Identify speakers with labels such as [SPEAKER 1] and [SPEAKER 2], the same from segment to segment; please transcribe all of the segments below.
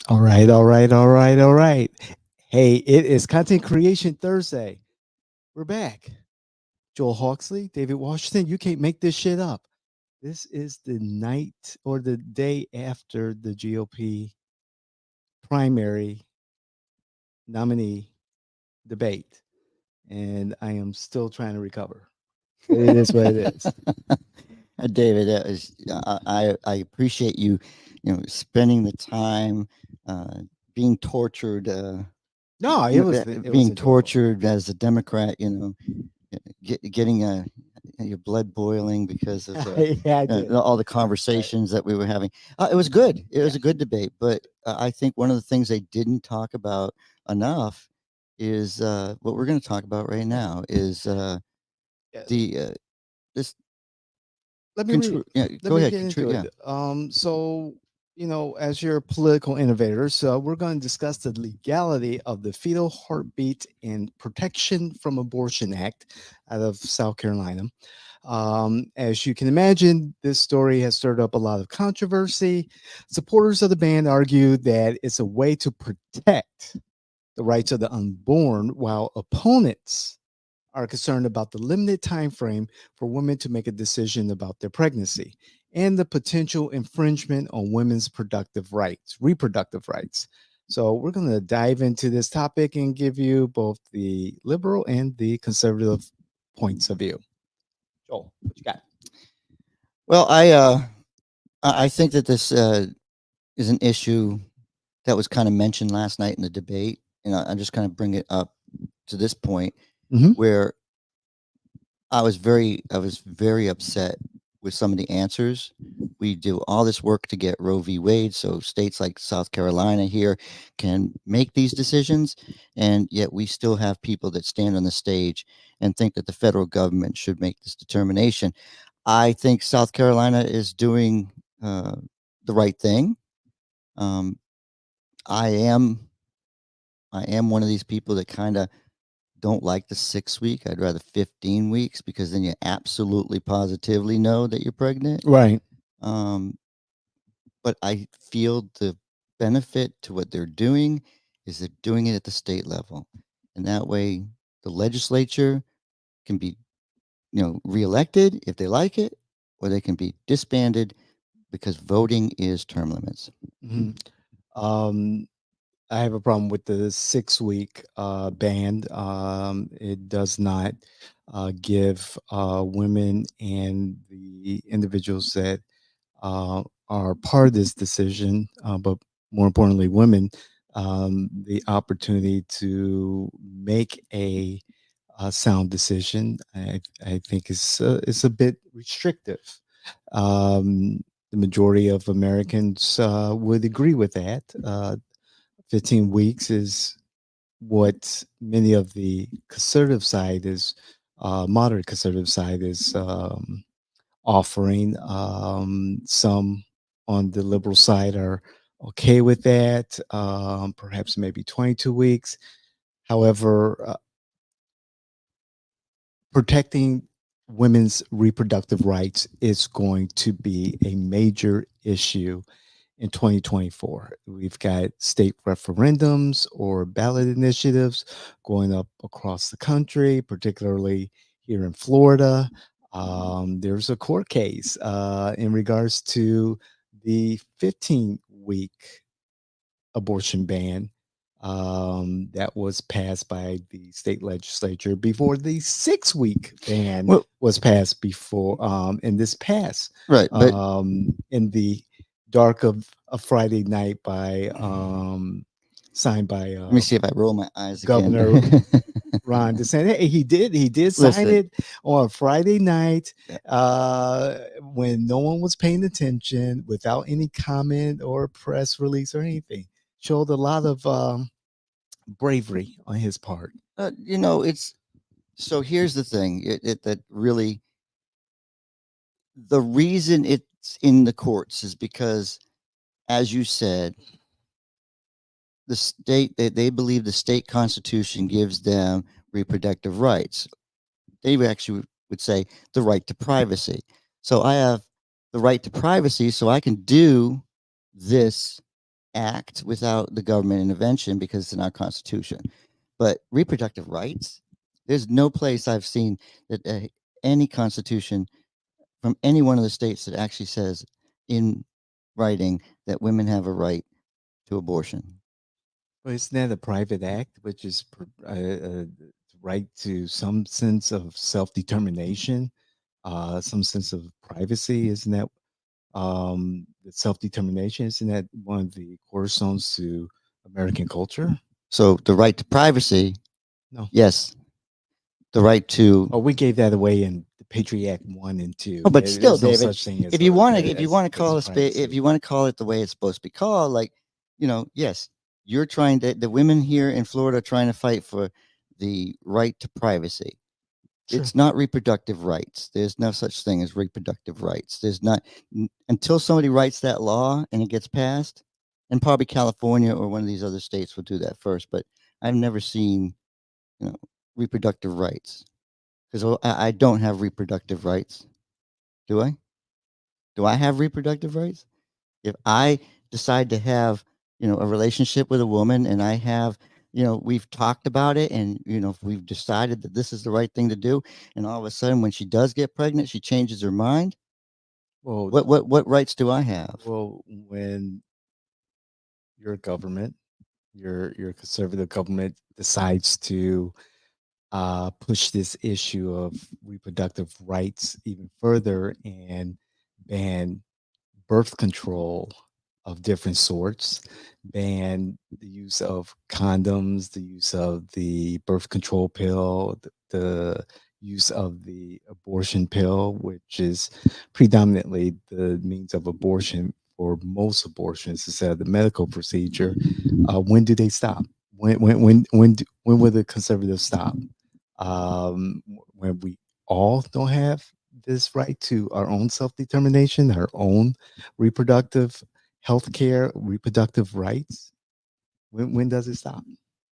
[SPEAKER 1] All right, all right, all right, all right. Hey, it is Content Creation Thursday. We're back. Joel Hawksley, David Washington, you can't make this shit up. This is the night or the day after the GOP primary nominee debate, and I am still trying to recover. But it is what it is.
[SPEAKER 2] David, that is, I appreciate you, spending the time, uh, being tortured,
[SPEAKER 1] No, it was
[SPEAKER 2] being
[SPEAKER 1] enjoyable.
[SPEAKER 2] tortured as a Democrat, getting your blood boiling because of
[SPEAKER 1] Yeah, I did.
[SPEAKER 2] all the
[SPEAKER 1] Right.
[SPEAKER 2] conversations that we were having. It was good. It
[SPEAKER 1] Yeah.
[SPEAKER 2] was a good debate, but I think one of the things they didn't talk about enough is what we're going to talk about right now is
[SPEAKER 1] Yeah.
[SPEAKER 2] the this
[SPEAKER 1] Let me read.
[SPEAKER 2] control. Yeah,
[SPEAKER 1] Let
[SPEAKER 2] go
[SPEAKER 1] me
[SPEAKER 2] ahead.
[SPEAKER 1] get into
[SPEAKER 2] Control.
[SPEAKER 1] it.
[SPEAKER 2] Yeah.
[SPEAKER 1] So as your political innovators, we're going to discuss the legality of the Fetal Heartbeat and Protection from Abortion Act out of South Carolina. As you can imagine, this story has stirred up a lot of controversy. Supporters of the ban argue that it's a way to protect the rights of the unborn, while opponents are concerned about the limited time frame for women to make a decision about their pregnancy and the potential infringement on women's reproductive rights. So we're going to dive into this topic and give you both the liberal and the conservative points of view. Joel, what you got?
[SPEAKER 2] Well, I think that this is an issue that was kind of mentioned last night in the debate, and I'm just kind of bring it up to this point
[SPEAKER 1] Mm-hmm.
[SPEAKER 2] where I was very upset with some of the answers. We do all this work to get Roe v. Wade, so states like South Carolina here can make these decisions, and yet we still have people that stand on the stage and think that the federal government should make this determination. I think South Carolina is doing the right thing. Um, I am I am one of these people that kind of don't like the 6 week. I'd rather 15 weeks because then you absolutely positively know that you're pregnant.
[SPEAKER 1] Right.
[SPEAKER 2] Um, but I feel the benefit to what they're doing is they're doing it at the state level, and that way the legislature can be reelected if they like it, or they can be disbanded because voting is term limits.
[SPEAKER 1] Mhm. Um, I have a problem with the 6 week ban. It does not give women and the individuals that are part of this decision, but more importantly, women, the opportunity to make a sound decision. I think is a bit restrictive. The majority of Americans would agree with that. 15 weeks is what many of the conservative side is, moderate conservative side is offering. Some on the liberal side are okay with that, perhaps maybe 22 weeks. However, protecting women's reproductive rights is going to be a major issue in 2024. We've got state referendums or ballot initiatives going up across the country, particularly here in Florida. There's a court case in regards to the 15-week abortion ban that was passed by the state legislature before the 6 week ban
[SPEAKER 2] Well,
[SPEAKER 1] was passed before in this pass
[SPEAKER 2] right, but
[SPEAKER 1] in the dark of a Friday night by signed by
[SPEAKER 2] let me see if I roll my eyes again.
[SPEAKER 1] Governor Ron DeSantis. Hey, he did sign
[SPEAKER 2] Listen,
[SPEAKER 1] it on Friday night
[SPEAKER 2] yeah,
[SPEAKER 1] when no one was paying attention, without any comment or press release or anything. Showed a lot of bravery on his part.
[SPEAKER 2] it's so here's the thing that really the reason it's in the courts is because, as you said, the state they believe the state constitution gives them reproductive rights. They actually would say the right to privacy. So I have the right to privacy, so I can do this act without the government intervention because it's in our Constitution. But reproductive rights, there's no place I've seen that any Constitution from any one of the states that actually says in writing that women have a right to abortion.
[SPEAKER 1] Well, isn't that a private act, which is right to some sense of self determination, some sense of privacy? Isn't that the self determination? Isn't that one of the cornerstones to American culture?
[SPEAKER 2] So the right to privacy,
[SPEAKER 1] No.
[SPEAKER 2] yes, the right to.
[SPEAKER 1] Oh, we gave that away in the Patriot Act 1 and 2.
[SPEAKER 2] Oh, but still,
[SPEAKER 1] There's no
[SPEAKER 2] David,
[SPEAKER 1] such thing as
[SPEAKER 2] if you want to, call a if
[SPEAKER 1] privacy.
[SPEAKER 2] you want to call it the way it's supposed to be called, like, yes, you're trying to. The women here in Florida are trying to fight for the right to privacy.
[SPEAKER 1] Sure.
[SPEAKER 2] It's not reproductive rights. There's no such thing as reproductive rights. There's not until somebody writes that law and it gets passed, and probably California or one of these other states will do that first. But I've never seen, you know, reproductive rights because I don't have reproductive rights. Do I? Do I have reproductive rights? If I decide to have, a relationship with a woman and I have, we've talked about it and, if we've decided that this is the right thing to do, and all of a sudden when she does get pregnant, she changes her mind.
[SPEAKER 1] Well,
[SPEAKER 2] What rights do I have?
[SPEAKER 1] when your government, your conservative government decides to push this issue of reproductive rights even further and ban birth control of different sorts, ban the use of condoms, the use of the birth control pill, the use of the abortion pill, which is predominantly the means of abortion for most abortions instead of the medical procedure. When do they stop? When will the conservatives stop? When we all don't have this right to our own self determination, our own reproductive health care, reproductive rights? When does it stop?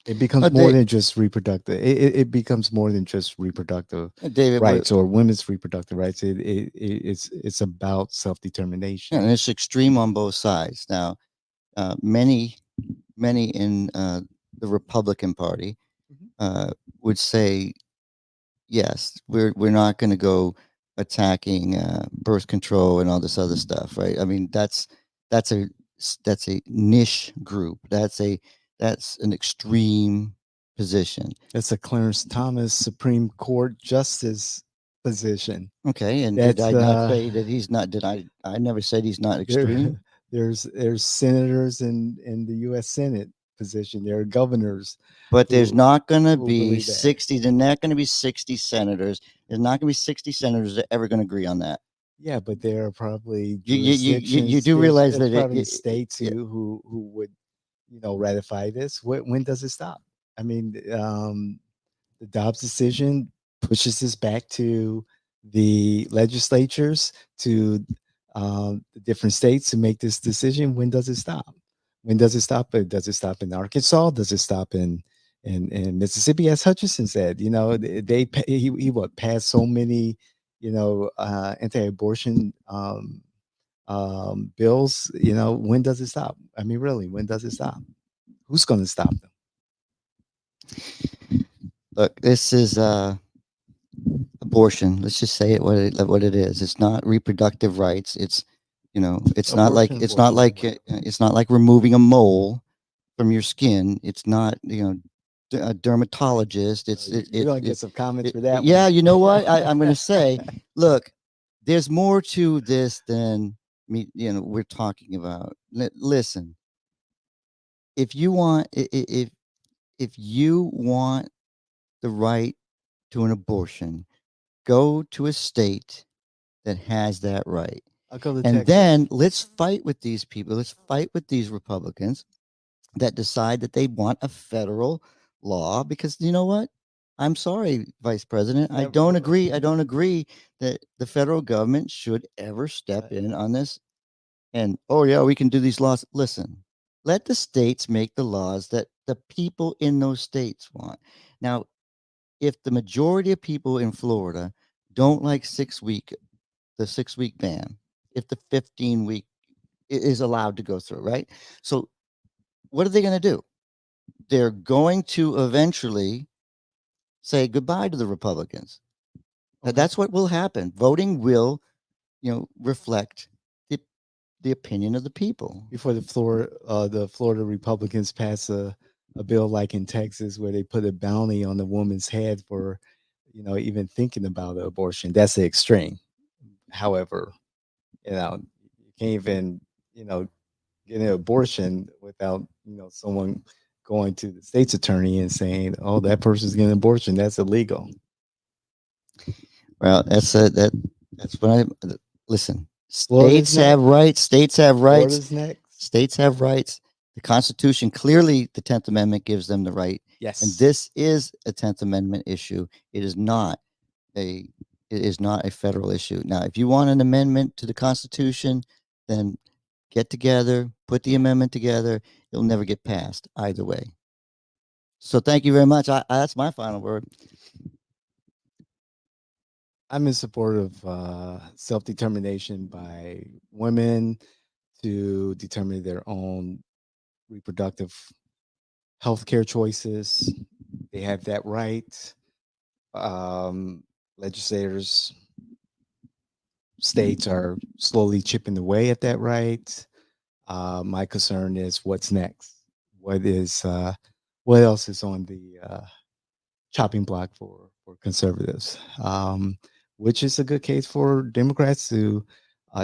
[SPEAKER 1] It becomes more
[SPEAKER 2] They,
[SPEAKER 1] than just reproductive. It becomes more than just reproductive
[SPEAKER 2] David,
[SPEAKER 1] rights or women's reproductive rights. It's about self
[SPEAKER 2] and
[SPEAKER 1] determination.
[SPEAKER 2] it's extreme on both sides. Now, many in the Republican Party
[SPEAKER 1] Mhm.
[SPEAKER 2] would say yes, we're not going to go attacking birth control and all this other stuff, right? I mean, that's a that's a niche group. That's an extreme position.
[SPEAKER 1] That's a Clarence Thomas Supreme Court justice position.
[SPEAKER 2] Okay, and did
[SPEAKER 1] That's
[SPEAKER 2] I not say that he's not? Did I? I never said he's not
[SPEAKER 1] there.
[SPEAKER 2] extreme.
[SPEAKER 1] There's senators in the U.S. Senate position. There are governors
[SPEAKER 2] But there's
[SPEAKER 1] who
[SPEAKER 2] not going to
[SPEAKER 1] who
[SPEAKER 2] be
[SPEAKER 1] believe that.
[SPEAKER 2] 60. There's not going to be 60 senators. There's not going to be 60 senators that ever going to agree on that.
[SPEAKER 1] Yeah, but there are probably
[SPEAKER 2] You
[SPEAKER 1] jurisdictions.
[SPEAKER 2] do realize
[SPEAKER 1] There's
[SPEAKER 2] that
[SPEAKER 1] probably states
[SPEAKER 2] it
[SPEAKER 1] who would ratify this. When does it stop? I mean, the Dobbs decision pushes this back to the legislatures, to the different states to make this decision. When does it stop? When does it stop? Does it stop in Arkansas? Does it stop in Mississippi? As Hutchinson said, he what passed so many anti-abortion bills. When does it stop? I mean, really, when does it stop? Who's going to stop them?
[SPEAKER 2] look. This is abortion. Let's just say it what it is. It's not reproductive rights. It's not like
[SPEAKER 1] Abortion, abortion, whatever.
[SPEAKER 2] it's not like removing a mole from your skin. It's not a dermatologist.
[SPEAKER 1] You're gonna get some comments for that one.
[SPEAKER 2] Yeah. You know what I'm going to say? Look, there's more to this than me. We're talking about. Listen, if you want if you want the right to an abortion, go to a state that has that right.
[SPEAKER 1] I'll go to
[SPEAKER 2] And
[SPEAKER 1] Texas.
[SPEAKER 2] then let's fight with these people. Let's fight with these Republicans that decide that they want a federal law because you know what? I'm sorry, Vice President. I
[SPEAKER 1] Never
[SPEAKER 2] don't
[SPEAKER 1] do it.
[SPEAKER 2] agree. I don't agree that the federal government should ever step
[SPEAKER 1] Right.
[SPEAKER 2] in on this. And oh yeah, we can do these laws. Listen, let the states make the laws that the people in those states want. Now, if the majority of people in Florida don't like the 6 week ban, if the 15 week is allowed to go through, right? So what are they going to do? They're going to eventually say goodbye to the Republicans.
[SPEAKER 1] Okay.
[SPEAKER 2] That's what will happen. Voting will, reflect the, the opinion of the people.
[SPEAKER 1] Before the Florida Republicans pass a bill like in Texas where they put a bounty on the woman's head for, even thinking about abortion. That's the extreme. However, you can't even, get an abortion without, someone going to the state's attorney and saying, "Oh, that person's getting an abortion. That's illegal."
[SPEAKER 2] Well, that's what I listen.
[SPEAKER 1] Florida's
[SPEAKER 2] States have
[SPEAKER 1] next.
[SPEAKER 2] rights. States have rights.
[SPEAKER 1] Florida's next.
[SPEAKER 2] States have rights. The Constitution clearly, the 10th Amendment gives them the right. And
[SPEAKER 1] Yes.
[SPEAKER 2] this is a 10th Amendment issue. A it is not a federal issue. Now, if you want an amendment to the Constitution, then get together, put the amendment together. It'll never get passed either way. So thank you very much. That's my final word.
[SPEAKER 1] I'm in support of self-determination by women to determine their own reproductive health care choices. They have that right. Legislators, states are slowly chipping away at that right. My concern is what's next. What else is on the chopping block for conservatives? Which is a good case for Democrats to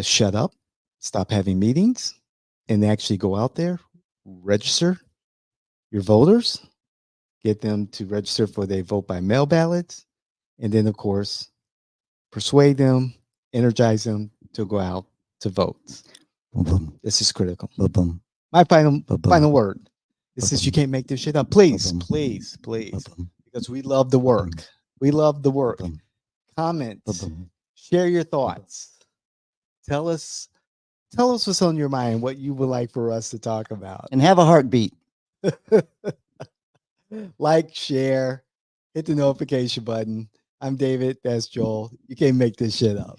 [SPEAKER 1] shut up, stop having meetings, and actually go out there, register your voters, get them to register for their vote by mail ballots, and then, of course, persuade them, energize them to go out to vote.
[SPEAKER 2] Ba-bum,
[SPEAKER 1] This is critical.
[SPEAKER 2] ba-bum,
[SPEAKER 1] My final
[SPEAKER 2] ba-bum,
[SPEAKER 1] final word is since you
[SPEAKER 2] ba-bum,
[SPEAKER 1] can't make this shit up, please,
[SPEAKER 2] ba-bum,
[SPEAKER 1] please, please,
[SPEAKER 2] ba-bum,
[SPEAKER 1] because we love the work. We love the work.
[SPEAKER 2] ba-bum,
[SPEAKER 1] Comment,
[SPEAKER 2] ba-bum.
[SPEAKER 1] share your thoughts. Tell us what's on your mind, what you would like for us to talk about.
[SPEAKER 2] And have a heartbeat.
[SPEAKER 1] Like, share, hit the notification button. I'm David. That's Joel. You can't make this shit up.